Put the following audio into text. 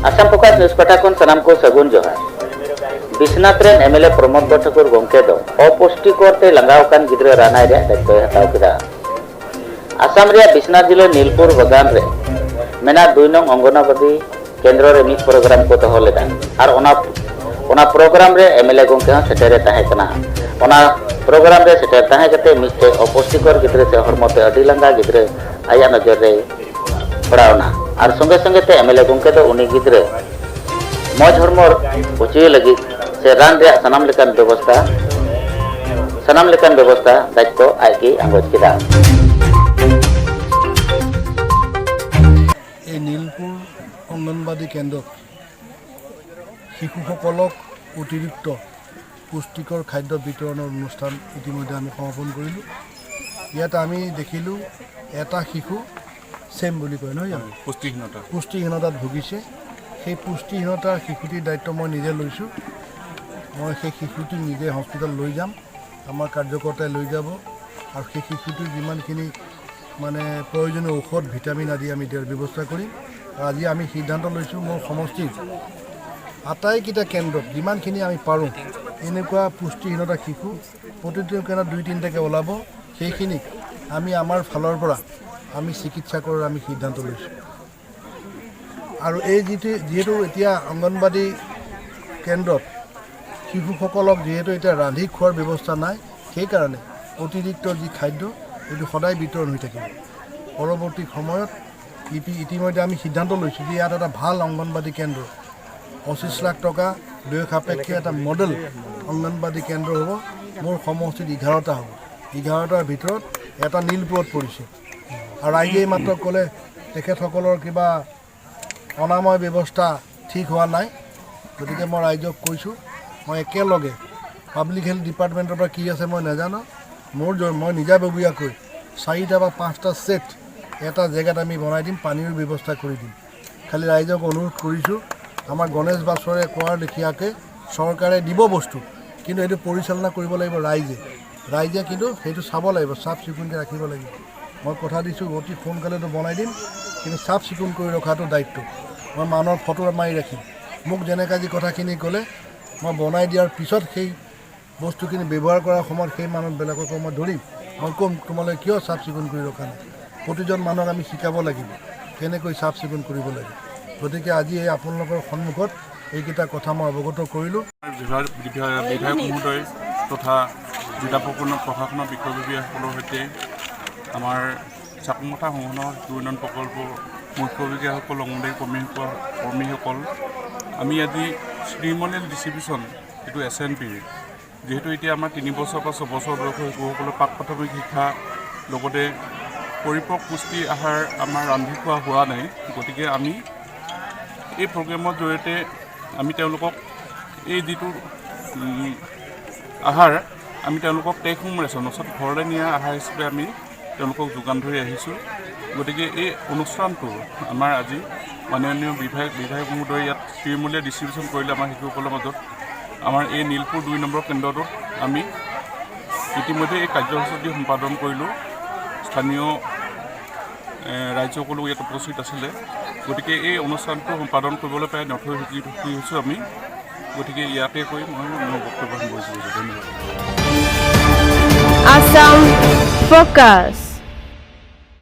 Assam focus news पटाखन सनाम को सगुन जोहार Biswanath rain MLA Pramod borthakur गंके दो अपुष्टिकर ते लंगावकान गिद्रा रानाय रे दायित्व हताव केदा आसाम रे बिस्वनाथ जिला नीलपुर बागान रे मेना 2 नং अंगनवाड़ी केंद्र रे मिस प्रोग्राम को दोहो लेदा आर ओना प्रोग्राम रे MLA गंके हां सेटेरे ताहे कना ओना प्रोग्राम रे सेटेर ताहे कते मिस्टे अपुष्टिकर गिद्रा से हरमते अडी लंगा गिद्रा आया नजर रे पड़ावना और संगे संगे ते MLA गंके दो उनी गिद्रा मौज हरमोर उची लगी से रान रे सनाम लेकान व्यवस्था दायित्व आगे आंगोज केदा এই নীলপুৰ অংগনবাদী কেন্দ্ৰত শিশুসকলক অতিৰিক্ত পুষ্টিকৰ খাদ্য বিতৰণৰ অনুষ্ঠান ইতিমধ্যে আমি সমাপন কৰিলোঁ। ইয়াত আমি দেখিলোঁ এটা শিশু সেম বুলি কয় নহয় জানো পুষ্টিহীনতাত ভুগিছে। সেই পুষ্টিহীনতাৰ শিশুটিৰ দায়িত্ব মই নিজে লৈছোঁ। মই সেই শিশুটি নিজে হস্পিটেল লৈ যাম, আমাৰ কাৰ্যকৰ্তাই লৈ যাব আৰু সেই শিশুটিৰ যিমানখিনি মানে প্ৰয়োজনীয় ঔষধ ভিটামিন আদি আমি দিয়াৰ ব্যৱস্থা কৰিম। আজি আমি সিদ্ধান্ত লৈছোঁ মোৰ সমষ্টিত আটাইকেইটা কেন্দ্ৰত যিমানখিনি আমি পাৰোঁ এনেকুৱা পুষ্টিহীনতা শিশু প্ৰতিটো কেন্দ্ৰত 2-3টাকৈ ওলাব, সেইখিনিক আমি আমাৰ ফালৰ পৰা আমি চিকিৎসা কৰাৰ আমি সিদ্ধান্ত লৈছোঁ। আৰু এই যিহেতু এতিয়া অংগনবাদী কেন্দ্ৰত শিশুসকলক যিহেতু এতিয়া ৰান্ধি খোৱাৰ ব্যৱস্থা নাই, সেইকাৰণে অতিৰিক্ত যি খাদ্য এইটো সদায় বিতৰণ হৈ থাকিব। পৰৱৰ্তী সময়ত ইতিমধ্যে আমি সিদ্ধান্ত লৈছোঁ যে ইয়াত এটা ভাল অংগনবাদী কেন্দ্ৰ 25 লাখ টকা ব্যয় সাপেক্ষে এটা মডেল অংগনবাদী কেন্দ্ৰ হ'ব। মোৰ সমষ্টিত 11টা হ'ব। 11টাৰ ভিতৰত এটা নীলপুৰত পৰিছে। আৰু ৰাইজে মাত্ৰ ক'লে তেখেতসকলৰ কিবা অনাময় ব্যৱস্থা ঠিক হোৱা নাই, গতিকে মই ৰাইজক কৈছোঁ মই একেলগে পাব্লিক হেল্থ ডিপাৰ্টমেণ্টৰ পৰা কি আছে মই নাজানো, মই নিজাববীয়াকৈ 4টা বা 5টা ছেট এটা জেগাত আমি বনাই দিম, পানীৰ ব্যৱস্থা কৰি দিম। খালি ৰাইজক অনুৰোধ কৰিছোঁ আমাৰ গণেশ বাছৰে কোৱাৰ লেখীয়াকৈ চৰকাৰে দিব বস্তু, কিন্তু এইটো পৰিচালনা কৰিব লাগিব ৰাইজে কিন্তু সেইটো চাব লাগিব, চাফ চিকুণকৈ ৰাখিব লাগিব। মই কথা দিছোঁ অতি সোনকালেতো বনাই দিম, কিন্তু চাফ চিকুণ কৰি ৰখাটো দায়িত্ব। মই মানুহৰ ফটো মাৰি ৰাখিম। মোক যেনেকৈ আজি কথাখিনি ক'লে মই বনাই দিয়াৰ পিছত সেই বস্তুখিনি ব্যৱহাৰ কৰাৰ সময়ত সেই মানুহবিলাককো মই ধৰিম, মই ক'ম তোমালোকে কিয় চাফ চিকুণ কৰি ৰখা নাই। প্ৰতিজন মানুহক আমি শিকাব লাগিব কেনেকৈ চাফ চিকুণ কৰিব লাগে। গতিকে আজি এই আপোনালোকৰ সন্মুখত এইকেইটা কথা মই অৱগত কৰিলোঁ। বিধায়ক মহোদয় তথা জিলা প্ৰশাসনৰ বিষয়ববীয়াসকলৰ সৈতে আমাৰ চাকুমঠা সংসদৰ 2 নং প্ৰকল্পৰ মুখ্যববীয়াসকল অংগনবাড়ী কৰ্মীসকল আমি আজি শ্ৰীমনিল ডিষ্ট্ৰিবিউশ্যন এইটো SNP যিহেতু এতিয়া আমাৰ 3 বছৰ বা 6 বছৰ বয়সৰ শিশুসকলৰ প্ৰাক প্ৰাথমিক শিক্ষা লগতে পৰিপক্ক পুষ্টি আহাৰ আমাৰ ৰান্ধি খোৱা হোৱা নাই, গতিকে আমি এই প্ৰগ্ৰেমৰ জৰিয়তে আমি তেওঁলোকক এই যিটো আহাৰ আমি তেওঁলোকক টেক হোম ৰেচন অৰ্থাৎ ঘৰলৈ নিয়া আহাৰ হিচাপে আমি তেওঁলোকক যোগান ধৰি আহিছোঁ। গতিকে এই অনুষ্ঠানটো আমাৰ আজি মাননীয় বিধায়ক মহোদয় ইয়াত শ্ৰীমূলীয়া ডিষ্ট্ৰিবিউশ্যন কৰিলে আমাৰ শিশুসকলৰ মাজত। আমাৰ এই নীলপুৰ 2 নম্বৰ কেন্দ্ৰটোত আমি ইতিমধ্যে এই কাৰ্যসূচী সম্পাদন কৰিলোঁ। স্থানীয় ৰাইজসকলো ইয়াত উপস্থিত আছিলে, গতিকে এই অনুষ্ঠানটো সম্পাদন কৰিবলৈ প্ৰায় নথৈ সুখী হৈছোঁ আমি। গতিকে ইয়াতে কৈ মই মোৰ বক্তব্য সামৰিছোঁ। ধন্যবাদ। Assam Focus.